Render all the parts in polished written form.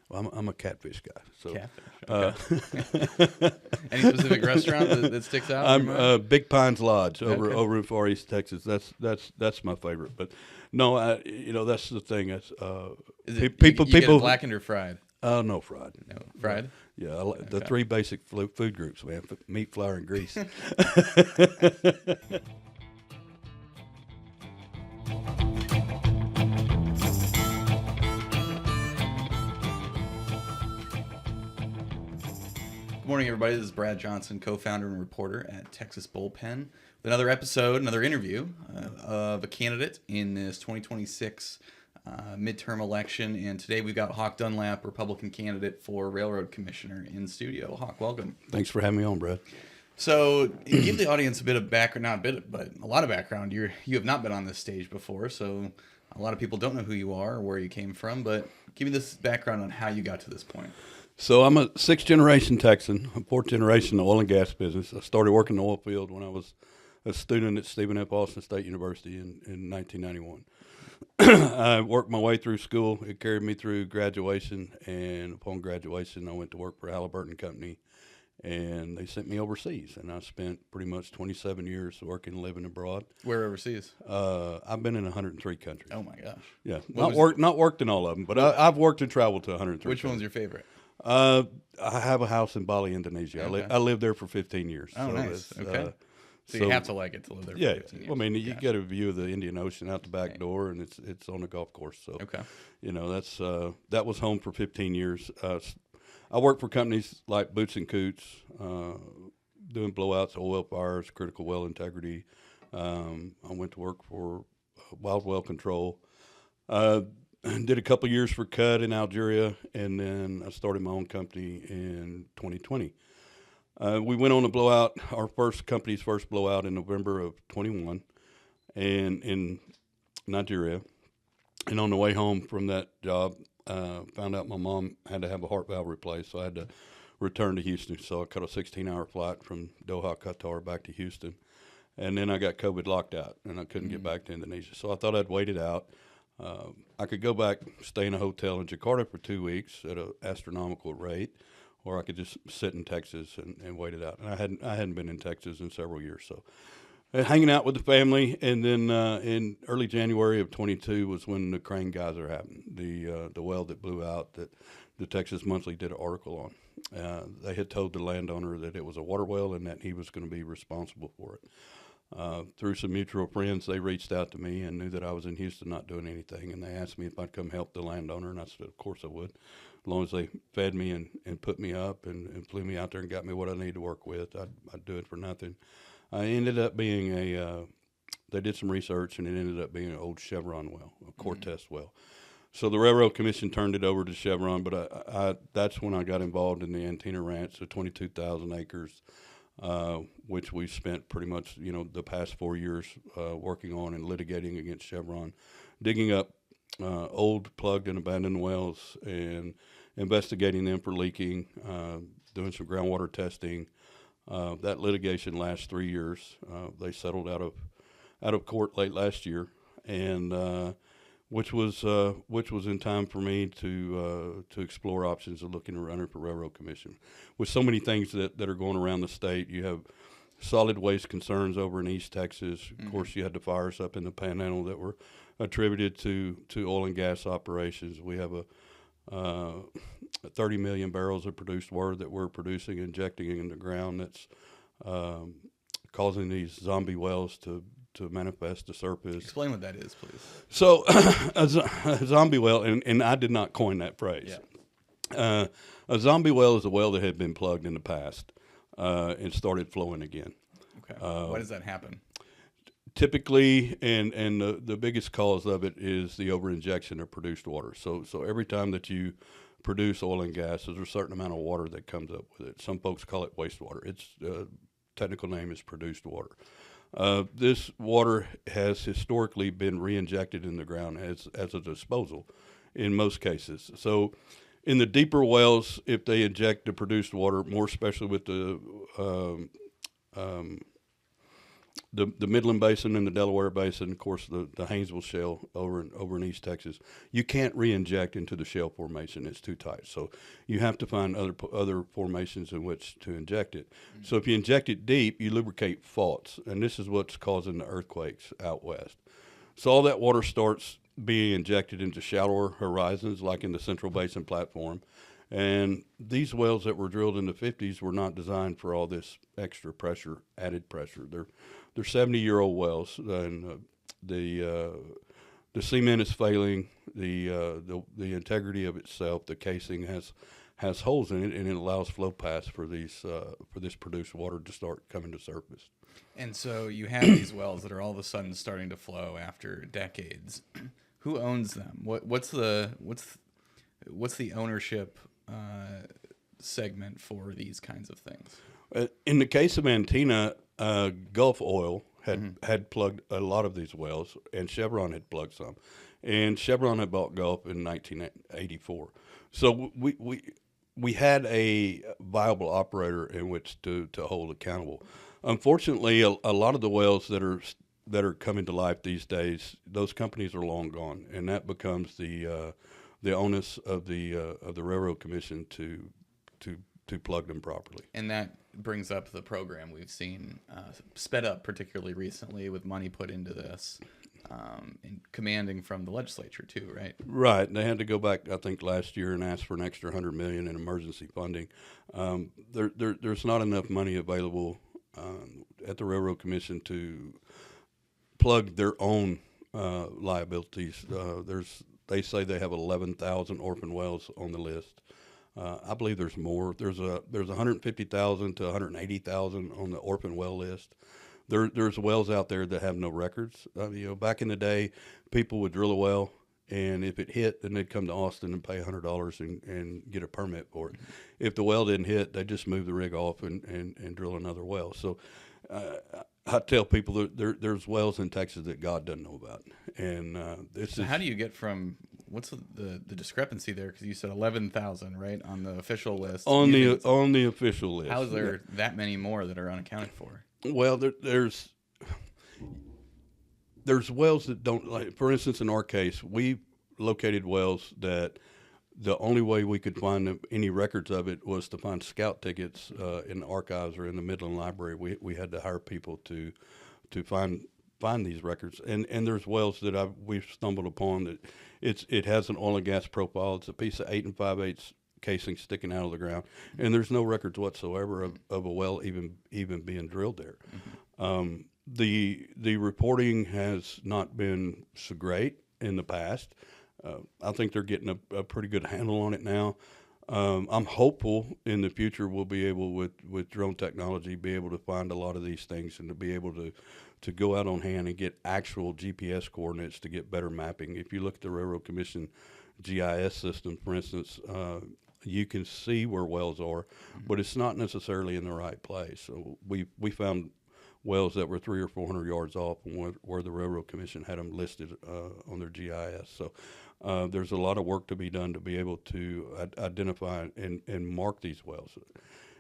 Well, I'm a catfish guy. So Catfish. Okay. Any specific restaurant that sticks out? I'm Big Pines Lodge over in Far East Texas. That's my favorite. But no, that's the thing. That's Is it people you get it people. blackened or fried? No, fried. No, fried. Yeah, the three basic food groups, man: meat, flour, and grease. Good morning, everybody. This is Brad Johnson, co-founder and reporter at Texas Bullpen, with another episode, another interview of a candidate in this 2026 midterm election. And today we've got Hawk Dunlap, Republican candidate for Railroad Commissioner, in studio. Hawk, welcome. Thanks for having me on, Brad. So, give the audience a bit of background, not a bit, but a lot of background. You have not been on this stage before, so a lot of people don't know who you are or where you came from. But give me this background on how you got to this point. So I'm a sixth-generation Texan, a fourth-generation in the oil and gas business. I started working in the oil field when I was a student at Stephen F. Austin State University in 1991. I worked my way through school. It carried me through graduation, and upon graduation, I went to work for Halliburton Company, and they sent me overseas, and I spent pretty much 27 years working and living abroad. Where overseas? I've been in 103 countries. Oh my gosh! Yeah, not worked in all of them, but I've worked and traveled to 103. Which one's your favorite? I have a house in Bali, Indonesia. Okay. I lived there for 15 years. Oh, so nice. Okay. So you have to like it to live there for 15 years. I mean, you get a view of the Indian Ocean out the back door, and it's on a golf course. So, okay. That's that was home for 15 years. I worked for companies like Boots and Coots, doing blowouts, oil fires, critical well integrity. I went to work for Wild Well Control. Did a couple years for Cud in Algeria, and then I started my own company in 2020. We went on a blowout, our company's first blowout in November of 21, and in Nigeria. And on the way home from that job, found out my mom had to have a heart valve replaced, so I had to return to Houston. So I caught a 16-hour flight from Doha, Qatar, back to Houston. And then I got COVID locked out, and I couldn't get back to Indonesia. So I thought I'd wait it out. I could go back, stay in a hotel in Jakarta for 2 weeks at an astronomical rate, or I could just sit in Texas and wait it out. And I hadn't been in Texas in several years, so hanging out with the family. And then in early January of 22 was when the Crane geyser happened, the well that blew out that the Texas Monthly did an article on. They had told the landowner that it was a water well and that he was going to be responsible for it. Through some mutual friends, they reached out to me and knew that I was in Houston not doing anything, and they asked me if I'd come help the landowner, and I said, of course I would, as long as they fed me and put me up and flew me out there and got me what I needed to work with. I'd do it for nothing. I ended up being they did some research, and it ended up being an old Chevron well, a Cortez well. So the Railroad Commission turned it over to Chevron, but that's when I got involved in the Antenna Ranch, the 22,000 acres, which we spent pretty much, the past 4 years working on and litigating against Chevron, digging up old plugged and abandoned wells and investigating them for leaking, doing some groundwater testing. That litigation lasts 3 years. They settled out of court late last year, and which was in time for me to explore options of looking to run for Railroad Commission. With so many things that are going around the state, you have solid waste concerns over in East Texas. Of course, you had the fires up in the Panhandle that were attributed to oil and gas operations. We have a 30 million barrels of produced water that we're producing, injecting in the ground that's causing these zombie wells to manifest the surface. Explain what that is, please. So, a zombie well, and I did not coin that phrase. Yeah. A zombie well is a well that had been plugged in the past and started flowing again. Okay. Why does that happen? Typically, and the biggest cause of it is the overinjection of produced water. So every time that you produce oil and gas, there's a certain amount of water that comes up with it. Some folks call it wastewater. Its technical name is produced water. This water has historically been re-injected in the ground as a disposal in most cases. So in the deeper wells, if they inject the produced water, more especially with the the Midland Basin and the Delaware Basin, of course, the Haynesville Shale over in East Texas, you can't re-inject into the shale formation; it's too tight. So you have to find other formations in which to inject it. Mm-hmm. So if you inject it deep, you lubricate faults, and this is what's causing the earthquakes out west. So all that water starts being injected into shallower horizons, like in the Central Basin Platform. And these wells that were drilled in the 50s were not designed for all this extra pressure, added pressure. They're 70-year-old wells, and the cement is failing. The integrity of itself, the casing has holes in it, and it allows flow paths for this produced water to start coming to surface. And so you have these wells that are all of a sudden starting to flow after decades. Who owns them? What's the ownership segment for these kinds of things? In the case of Antina, Gulf Oil had plugged a lot of these wells, and Chevron had plugged some, and Chevron had bought Gulf in 1984. So we had a viable operator in which to hold accountable. Unfortunately, a lot of the wells that are coming to life these days, those companies are long gone, and that becomes the onus of the Railroad Commission to plug them properly. And that brings up the program we've seen sped up particularly recently with money put into this, and commanding from the legislature too, right? Right. They had to go back, I think, last year and ask for an extra $100 million in emergency funding. There's not enough money available at the Railroad Commission to plug their own liabilities. They say they have 11,000 orphan wells on the list. I believe there's more. There's 150,000 to 180,000 on the orphan well list. There's wells out there that have no records. Back in the day, people would drill a well, and if it hit, then they'd come to Austin and pay $100 and get a permit for it. If the well didn't hit, they just move the rig off and drill another well. So I tell people that there's wells in Texas that God doesn't know about. And so how do you get from what's the discrepancy there? Because you said 11,000, right, on the official list. On the official list. How is there that many more that are unaccounted for? Well, there's wells that don't, like, for instance, in our case, we located wells that the only way we could find any records of it was to find scout tickets in the archives or in the Midland Library. We had to hire people to find these records. And there's wells that we've stumbled upon that it has an oil and gas profile. It's a piece of 8 5/8 casing sticking out of the ground, and there's no records whatsoever of a well even being drilled there. Mm-hmm. The reporting has not been so great in the past. I think they're getting a pretty good handle on it now. I'm hopeful in the future we'll be able, with drone technology, be able to find a lot of these things and to be able to go out on hand and get actual GPS coordinates to get better mapping. If you look at the Railroad Commission GIS system, for instance, you can see where wells are, but it's not necessarily in the right place. So we found wells that were 300 or 400 yards off from where the Railroad Commission had them listed on their GIS. So there's a lot of work to be done to be able to identify and mark these wells.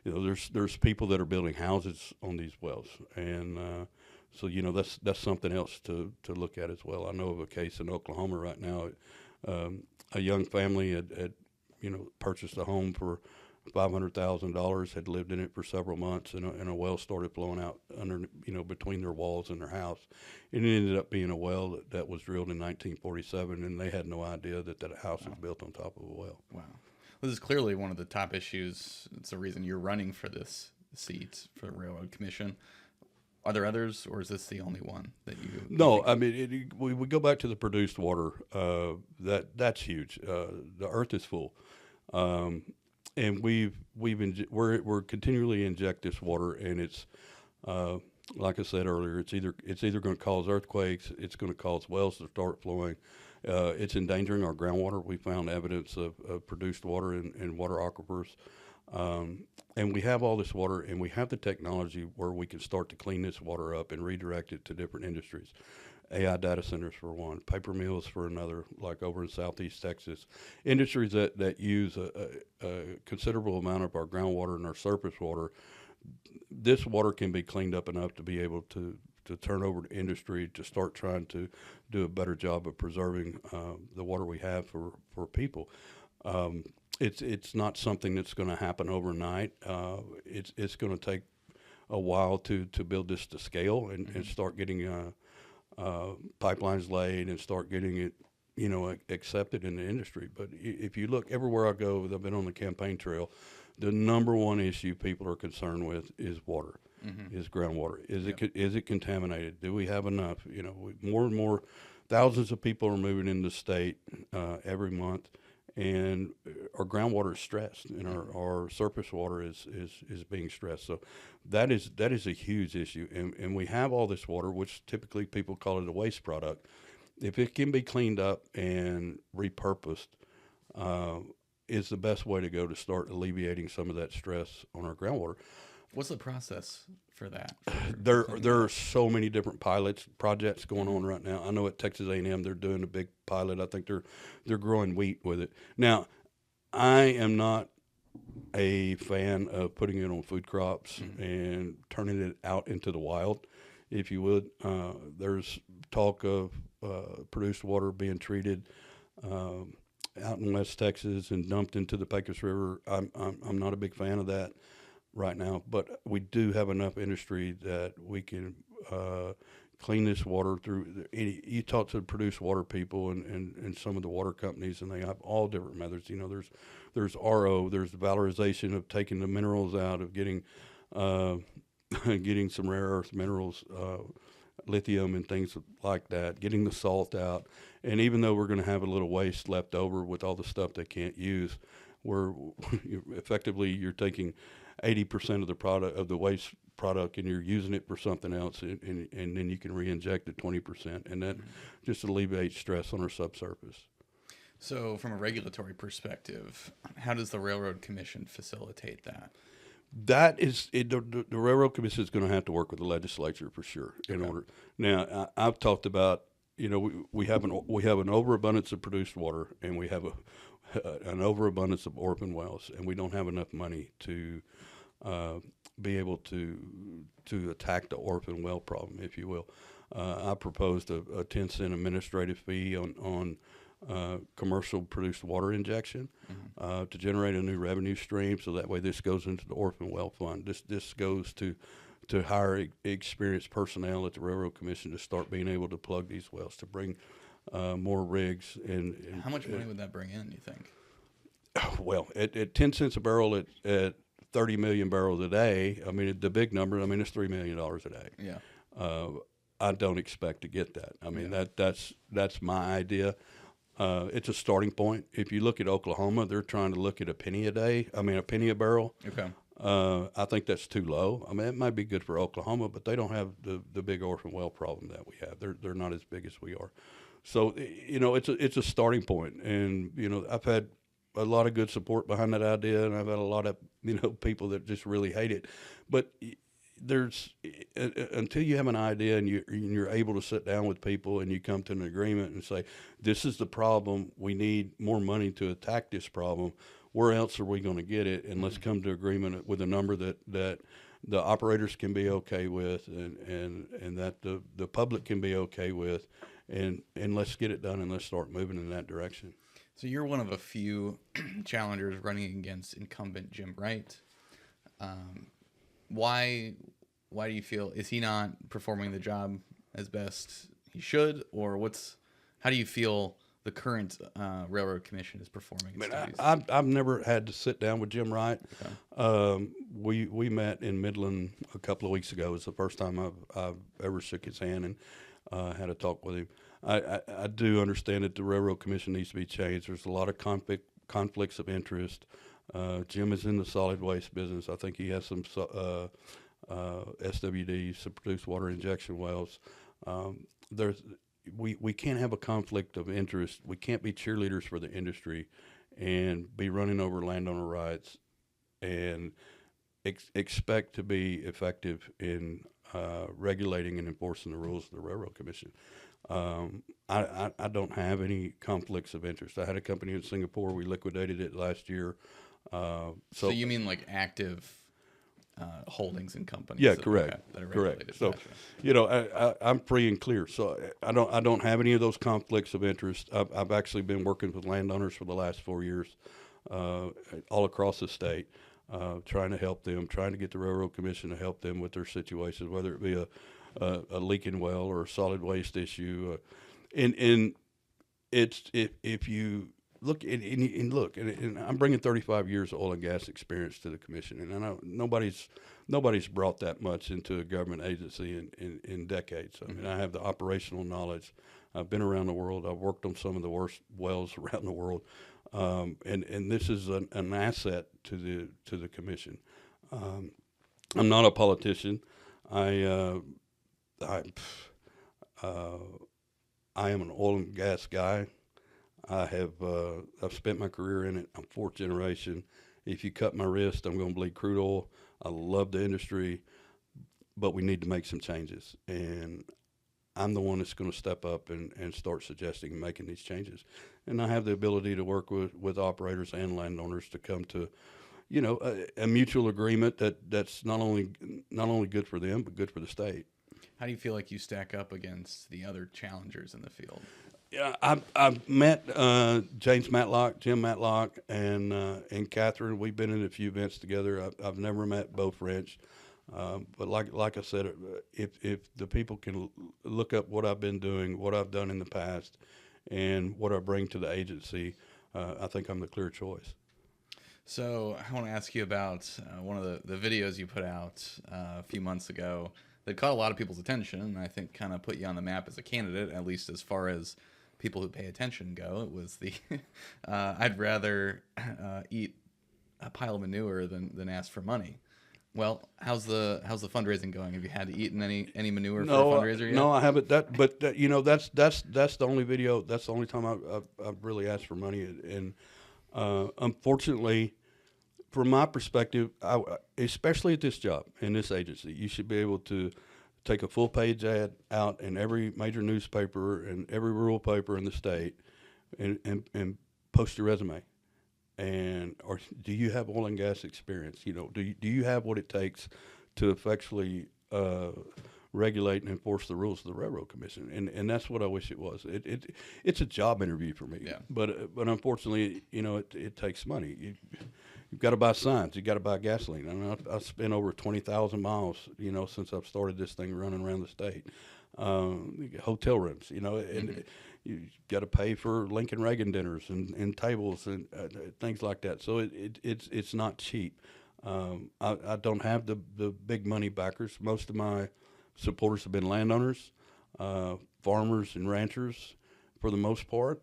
There's people that are building houses on these wells, and so that's something else to look at as well. I know of a case in Oklahoma right now. A young family had purchased a home for $500,000, had lived in it for several months, and a well started flowing out between their walls in their house. And it ended up being a well that was drilled in 1947, and they had no idea that house was built on top of a well. Wow. Well, this is clearly one of the top issues. It's the reason you're running for this seat for the Railroad Commission. Are there others, or is this the only one that you? No, I mean, we go back to the produced water. That's huge. The earth is full, and we're continually inject this water, and it's like I said earlier, it's either going to cause earthquakes, it's going to cause wells to start flowing. It's endangering our groundwater. We found evidence of produced water in water aquifers. And we have all this water, and we have the technology where we can start to clean this water up and redirect it to different industries. AI data centers for one, paper mills for another, like over in Southeast Texas. Industries that use a considerable amount of our groundwater and our surface water. This water can be cleaned up enough to be able to turn over to industry to start trying to do a better job of preserving the water we have for people. It's not something that's going to happen overnight. It's going to take a while to build this to scale and start getting pipelines laid and start getting it, accepted in the industry. But if you look everywhere I go, I've been on the campaign trail, the number one issue people are concerned with is water, is groundwater. Is it contaminated? Do we have enough? More and more, thousands of people are moving into the state every month, and our groundwater is stressed, and our surface water is being stressed. So that is a huge issue, and we have all this water, which typically people call it a waste product. If it can be cleaned up and repurposed, is the best way to go to start alleviating some of that stress on our groundwater. What's the process for that? There are so many different projects going on right now. I know at Texas A&M they're doing a big pilot. I think they're growing wheat with it. Now, I am not a fan of putting it on food crops and turning it out into the wild, if you would. There's talk of produced water being treated out in West Texas and dumped into the Pecos River. I'm not a big fan of that right now, but we do have enough industry that we can clean this water through. You talk to the produced water people and some of the water companies, and they have all different methods. There's RO, there's the valorization of taking the minerals out, of getting getting some rare earth minerals, lithium and things like that, getting the salt out. And even though we're going to have a little waste left over with all the stuff they can't use, you're taking 80% of the product of the waste product and you're using it for something else, and then you can re-inject it 20%, and that just alleviates stress on our subsurface. So from a regulatory perspective, how does the Railroad Commission facilitate that? That is it. The Railroad Commission is going to have to work with the legislature for sure in order. Now, I've talked about, we have an overabundance of produced water, and we have an overabundance of orphan wells, and we don't have enough money to be able to attack the orphan well problem, if you will. I proposed a 10-cent administrative fee on commercial produced water injection to generate a new revenue stream, so that way this goes into the orphan well fund. This goes to hire experienced personnel at the Railroad Commission to start being able to plug these wells, to bring more rigs. And how much money would that bring in, you think? Well, at 10 cents a barrel at 30 million barrels a day, I mean, the big number, it's $3 million a day. Yeah. I don't expect to get that. That's my idea. It's a starting point. If you look at Oklahoma, they're trying to look at a penny a barrel. Okay. I think that's too low. It might be good for Oklahoma, but they don't have the big orphan well problem that we have. They're not as big as we are. So, it's a starting point. And, I've had a lot of good support behind that idea, and I've had a lot of, people that just really hate it. But there's until you have an idea and you're able to sit down with people and you come to an agreement and say, this is the problem, we need more money to attack this problem, where else are we going to get it? And let's come to agreement with a number that the operators can be okay with, and that the public can be okay with, and let's get it done, and let's start moving in that direction. So you're one of a few challengers running against incumbent Jim Wright. Why do you feel, is he not performing the job as best he should, or how do you feel the current Railroad Commission is performing? I've never had to sit down with Jim Wright. Okay. We met in Midland a couple of weeks ago. It was the first time I've ever shook his hand and had a talk with him. I do understand that the Railroad Commission needs to be changed. There's a lot of conflicts of interest. Jim is in the solid waste business. I think he has some SWDs, some produced water injection wells. We can't have a conflict of interest. We can't be cheerleaders for the industry and be running over landowner rights and expect to be effective in regulating and enforcing the rules of the Railroad Commission. I don't have any conflicts of interest. I had a company in Singapore. We liquidated it last year. So you mean like active holdings and companies. Yeah, correct. Okay, that are Correct. regulated. So, Gotcha. I'm free and clear. So I don't have any of those conflicts of interest. I've actually been working with landowners for the last 4 years, all across the state, trying to help them, trying to get the Railroad Commission to help them with their situations, whether it be a leaking well or a solid waste issue, and it's if you look and I'm bringing 35 years of oil and gas experience to the commission, and I know nobody's brought that much into a government agency in decades. I mean, I have the operational knowledge. I've been around the world. I've worked on some of the worst wells around the world, and this is an asset to the commission. I'm not a politician. I am an oil and gas guy. I've spent my career in it. I'm fourth generation. If you cut my wrist, I'm going to bleed crude oil. I love the industry, but we need to make some changes. And I'm the one that's going to step up and start suggesting and making these changes. And I have the ability to work with operators and landowners to come to, a mutual agreement that's not only good for them, but good for the state. How do you feel like you stack up against the other challengers in the field? Yeah, I've met James Matlock, Jim Matlock, and Catherine. We've been in a few events together. I've never met Bo French, but like I said, if the people can look up what I've been doing, what I've done in the past, and what I bring to the agency, I think I'm the clear choice. So I want to ask you about one of the videos you put out a few months ago that caught a lot of people's attention, and I think kind of put you on the map as a candidate, at least as far as people who pay attention go. It was the I'd rather eat a pile of manure than ask for money. Well, how's the fundraising going? Have you had to eat any manure for a fundraiser yet? No, I haven't. That's the only video. That's the only time I've really asked for money, and unfortunately, from my perspective, especially at this job in this agency, you should be able to take a full-page ad out in every major newspaper and every rural paper in the state, and post your resume. Or do you have oil and gas experience? Do you have what it takes to effectually regulate and enforce the rules of the Railroad Commission? And that's what I wish it was. It's a job interview for me. Yeah. But unfortunately, it takes money. You've got to buy signs. You've got to buy gasoline. I mean, I've spent over 20,000 miles, since I've started this thing running around the state. Hotel rooms, and you've got to pay for Lincoln Reagan dinners and tables and things like that. So it's not cheap. I don't have the big money backers. Most of my supporters have been landowners, farmers and ranchers for the most part.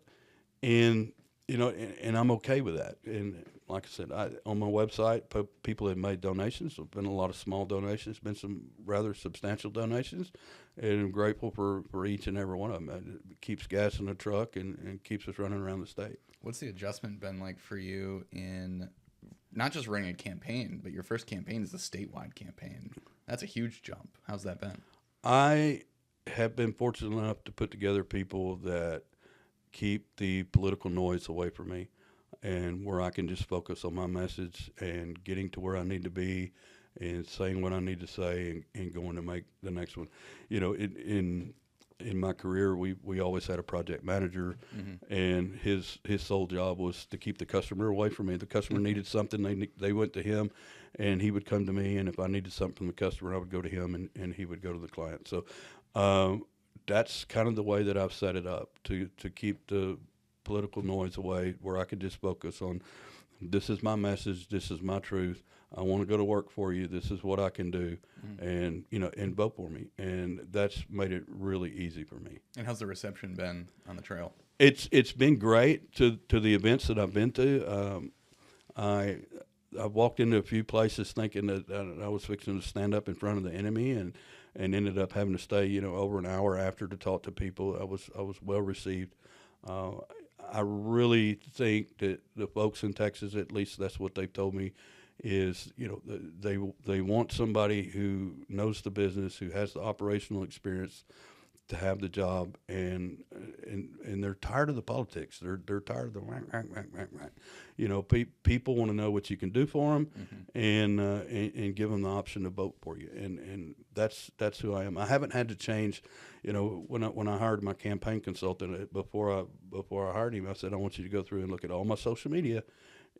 And I'm okay with that. And like I said, on my website, people have made donations. There've been a lot of small donations, been some rather substantial donations, and I'm grateful for each and every one of them. It keeps gas in the truck and keeps us running around the state. What's the adjustment been like for you in not just running a campaign, but your first campaign is a statewide campaign? That's a huge jump. How's that been? I have been fortunate enough to put together people that keep the political noise away from me, and where I can just focus on my message and getting to where I need to be and saying what I need to say and going to make the next one. In my career, we always had a project manager, and his sole job was to keep the customer away from me. The customer needed something, they went to him, and he would come to me, and if I needed something from the customer, I would go to him, and he would go to the client. So that's kind of the way that I've set it up to keep the political noise away, where I could just focus on, this is my message, this is my truth, I want to go to work for you, this is what I can do, and vote for me. And that's made it really easy for me. And how's the reception been on the trail? It's been great to the events that I've been to. I walked into a few places thinking that I was fixing to stand up in front of the enemy, and ended up having to stay over an hour after to talk to people. I was well received. I really think that the folks in Texas, at least that's what they've told me, is they want somebody who knows the business, who has the operational experience to have the job, and they're tired of the politics. They're tired of the people want to know what you can do for them, and give them the option to vote for you. And that's who I am. I haven't had to change. When I hired my campaign consultant, before I hired him, I said, I want you to go through and look at all my social media,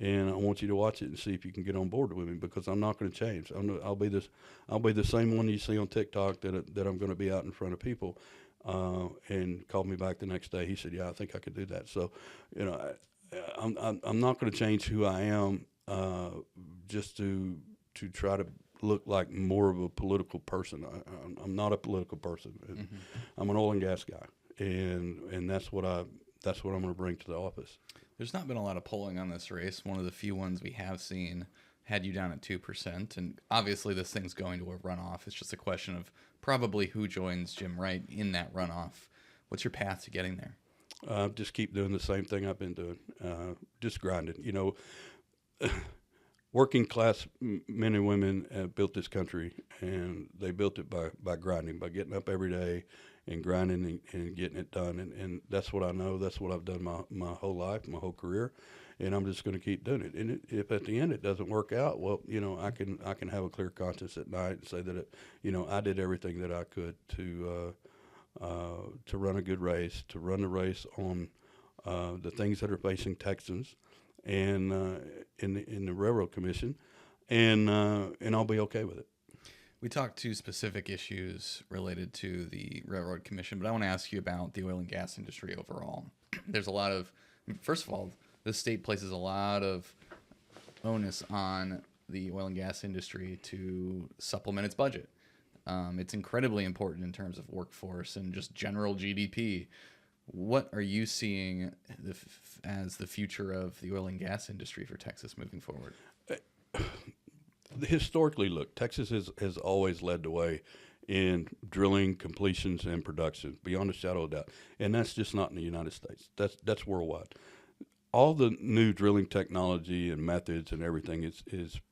and I want you to watch it and see if you can get on board with me, because I'm not going to change. I'll be the same one you see on TikTok that I'm going to be out in front of people. And called me back the next day. He said, "Yeah, I think I could do that." So, I'm not going to change who I am just to try to look like more of a political person. I'm not a political person. I'm an oil and gas guy, and that's what I'm going to bring to the office. There's not been a lot of polling on this race. One of the few ones we have seen had you down at 2%. And obviously this thing's going to a runoff. It's just a question of probably who joins Jim Wright in that runoff. What's your path to getting there? Just keep doing the same thing I've been doing. Just grinding. Working class men and women built this country, and they built it by grinding, by getting up every day and grinding and getting it done. And that's what I know. That's what I've done my whole life, my whole career. And I'm just going to keep doing it. And if at the end it doesn't work out, well, I can have a clear conscience at night and say that I did everything that I could to run a good race, to run the race on the things that are facing Texans, and in the Railroad Commission, and I'll be okay with it. We talked to specific issues related to the Railroad Commission, but I want to ask you about the oil and gas industry overall. There's a lot of, first of all, the state places a lot of onus on the oil and gas industry to supplement its budget. It's incredibly important in terms of workforce and just general GDP. What are you seeing as the future of the oil and gas industry for Texas moving forward? Historically, look, Texas has always led the way in drilling, completions, and production, beyond a shadow of a doubt. And that's just not in the United States. That's worldwide. All the new drilling technology and methods and everything is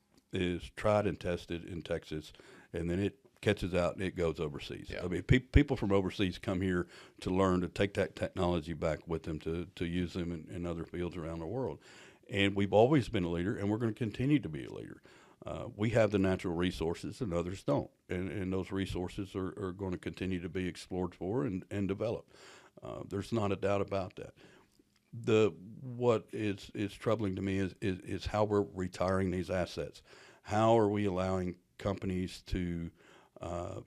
tried and tested in Texas, and then it catches out and it goes overseas. Yeah. I mean, people from overseas come here to learn, to take that technology back with them, to use them in other fields around the world. And we've always been a leader, and we're going to continue to be a leader. We have the natural resources and others don't, and those resources are going to continue to be explored for and developed. There's not a doubt about that. What is troubling to me is how we're retiring these assets. How are we allowing companies to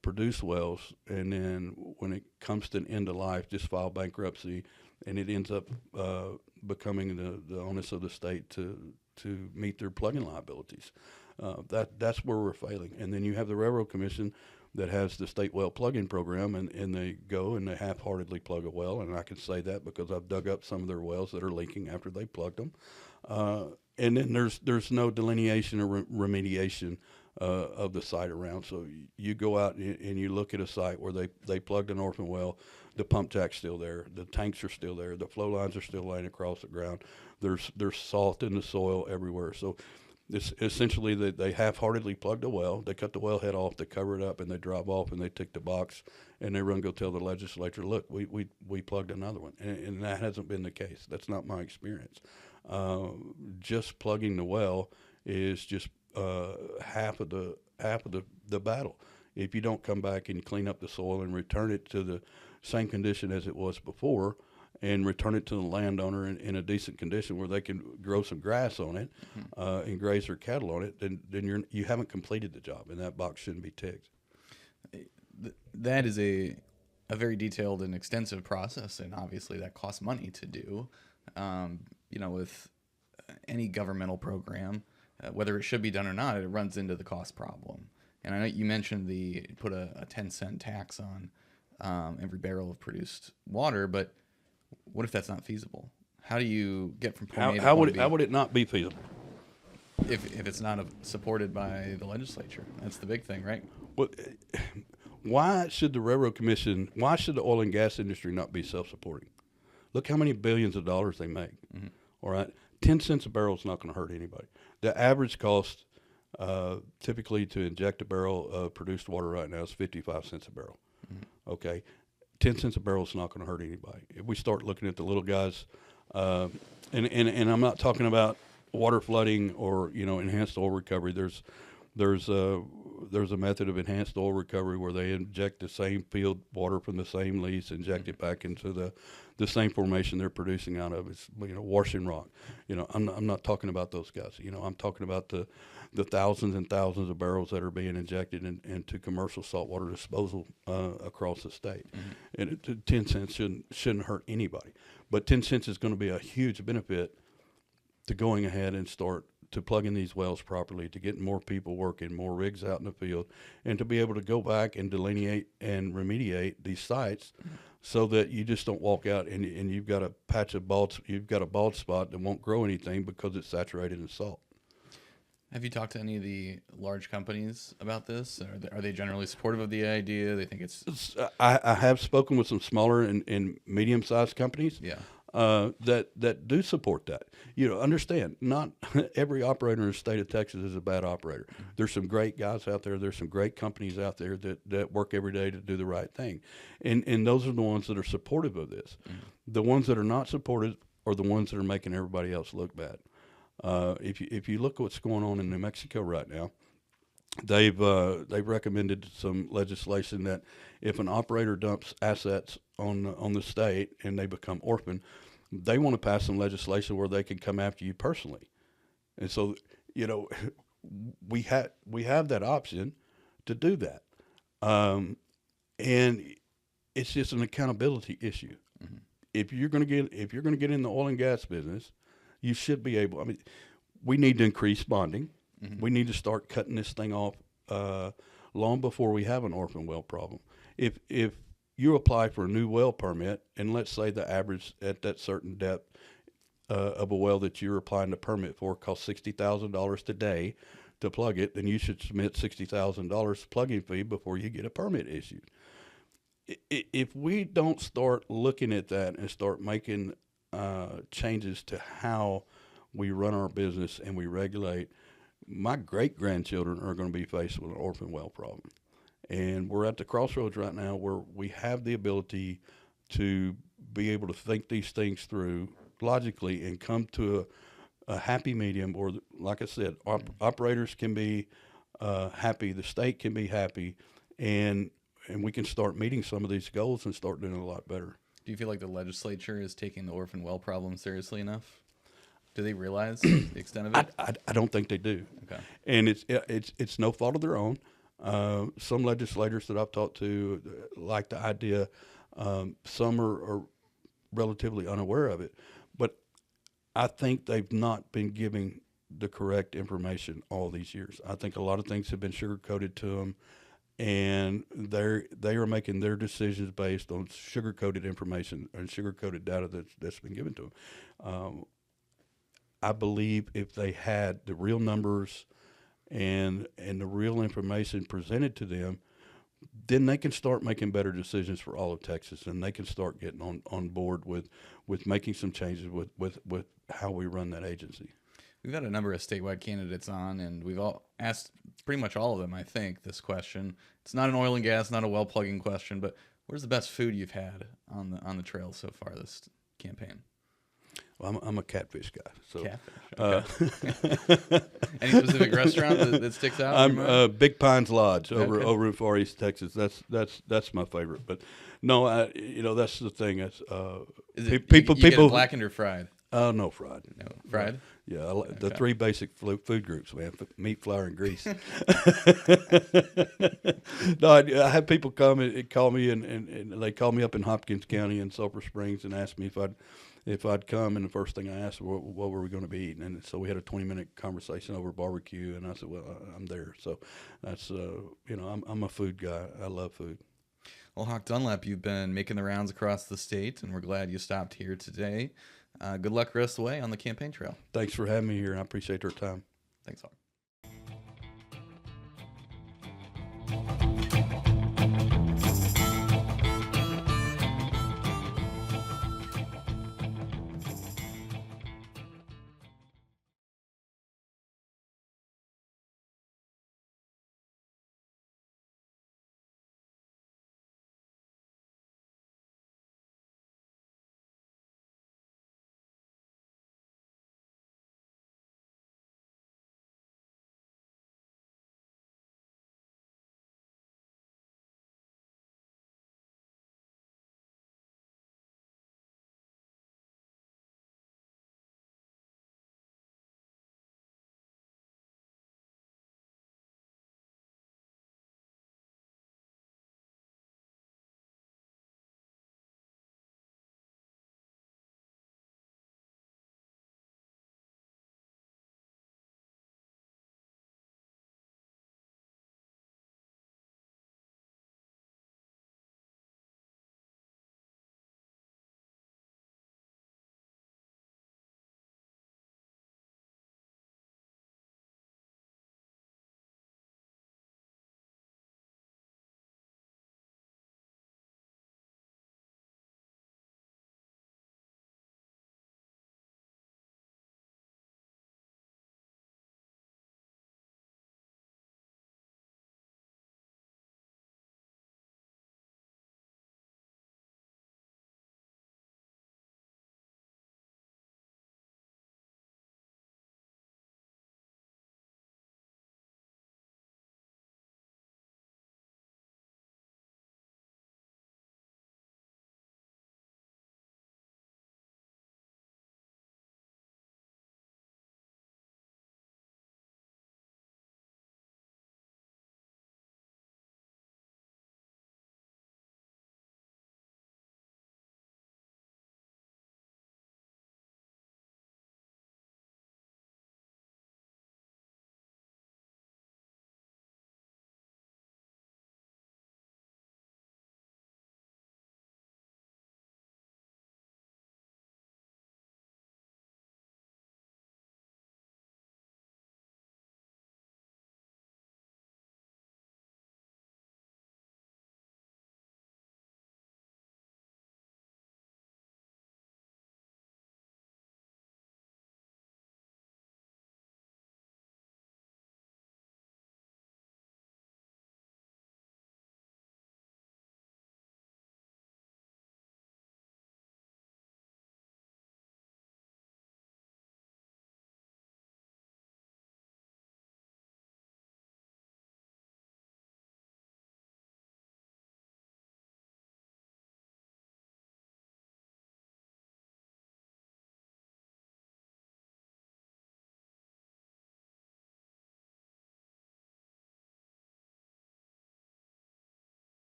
produce wells, and then when it comes to an end of life, just file bankruptcy, and it ends up becoming the onus of the state to meet their plugging liabilities. That's where we're failing. And then you have the Railroad Commission that has the state well plugging program, and they go and they half-heartedly plug a well, and I can say that because I've dug up some of their wells that are leaking after they plugged them. And then there's no delineation or remediation of the site around. So you go out and you look at a site where they plugged an orphan well, the pump jack's still there, the tanks are still there, the flow lines are still laying across the ground. There's salt in the soil everywhere. So it's essentially they half-heartedly plugged a well, they cut the well head off, they cover it up, and they drive off and they tick the box, and they run go tell the legislature, look, we plugged another one, and that hasn't been the case. That's not my experience. Just plugging the well is just half of the battle. If you don't come back and clean up the soil and return it to the same condition as it was before, and return it to the landowner in a decent condition where they can grow some grass on it and graze their cattle on it, then you haven't completed the job, and that box shouldn't be ticked. That is a very detailed and extensive process, and obviously that costs money to do. With any governmental program, whether it should be done or not, it runs into the cost problem. And I know you mentioned put a 10-cent tax on every barrel of produced water, but what if that's not feasible? How do you get from point A to point B? How would it not be feasible? If it's not supported by the legislature? That's the big thing, right? Well, why should the Railroad Commission, why should the oil and gas industry not be self-supporting? Look how many billions of dollars they make. Mm-hmm. All right, 10 cents a barrel is not going to hurt anybody. The average cost typically to inject a barrel of produced water right now is 55 cents a barrel. Mm-hmm. Okay. 10 cents a barrel is not going to hurt anybody. If we start looking at the little guys, and I'm not talking about water flooding or enhanced oil recovery. There's a method of enhanced oil recovery where they inject the same field water from the same lease, inject it back into the same formation they're producing out of. It's washing rock. I'm not talking about those guys. I'm talking about the thousands and thousands of barrels that are being injected into commercial saltwater disposal across the state. And 10 cents shouldn't hurt anybody. But 10 cents is going to be a huge benefit to going ahead and start to plugging these wells properly, to getting more people working, more rigs out in the field, and to be able to go back and delineate and remediate these sites so that you just don't walk out and you've got a patch of you've got a bald spot that won't grow anything because it's saturated in salt. Have you talked to any of the large companies about this? Are they generally supportive of the idea? They think it's... I have spoken with some smaller and medium-sized companies. Yeah. That do support that. Understand, not every operator in the state of Texas is a bad operator. There's some great guys out there. There's some great companies out there that work every day to do the right thing. And those are the ones that are supportive of this. The ones that are not supportive are the ones that are making everybody else look bad. If you look at what's going on in New Mexico right now, they've recommended some legislation that if an operator dumps assets on the state and they become orphan, they want to pass some legislation where they can come after you personally. And so, we have that option to do that. And it's just an accountability issue. If you're going to get in the oil and gas business, you should be able. I mean, we need to increase bonding. We need to start cutting this thing off long before we have an orphan well problem. If you apply for a new well permit, and let's say the average at that certain depth of a well that you're applying the permit for costs $60,000 today to plug it, then you should submit $60,000 plugging fee before you get a permit issued. If we don't start looking at that and start making changes to how we run our business and we regulate, my great-grandchildren are going to be faced with an orphan well problem. And we're at the crossroads right now where we have the ability to be able to think these things through logically and come to a happy medium, or like I said, operators can be happy, the state can be happy, and we can start meeting some of these goals and start doing a lot better. Do you feel like the legislature is taking the orphan well problem seriously enough? Do they realize the extent of it? I don't think they do. Okay. And it's no fault of their own. Some legislators that I've talked to like the idea. Some are relatively unaware of it. But I think they've not been giving the correct information all these years. I think a lot of things have been sugar-coated to them, and they are making their decisions based on sugar-coated information and sugar-coated data that's been given to them. I believe if they had the real numbers and the real information presented to them, then they can start making better decisions for all of Texas, and they can start getting on board with making some changes with how we run that agency. We've had a number of statewide candidates on, and we've all asked pretty much all of them, I think, this question. It's not an oil and gas, not a well plugging question, but where's the best food you've had on the trail so far this campaign? Well, I'm a catfish guy. So, catfish. Okay. Any specific restaurant that sticks out? I'm Big Pines Lodge over in Far East Texas. That's my favorite. But no, that's the thing. That's Is it, people you get it blackened or fried? No, fried. No, fried. Yeah, the three basic food groups, man: meat, flour, and grease. No, I have people call me, and they call me up in Hopkins County in Sulphur Springs and ask me if I'd come, and the first thing I asked, what were we going to be eating? And so we had a 20-minute conversation over barbecue, and I said, well, I'm there. So that's, I'm a food guy. I love food. Well, Hawk Dunlap, you've been making the rounds across the state, and we're glad you stopped here today. Good luck the rest of the way on the campaign trail. Thanks for having me here, and I appreciate your time. Thanks, Hawk.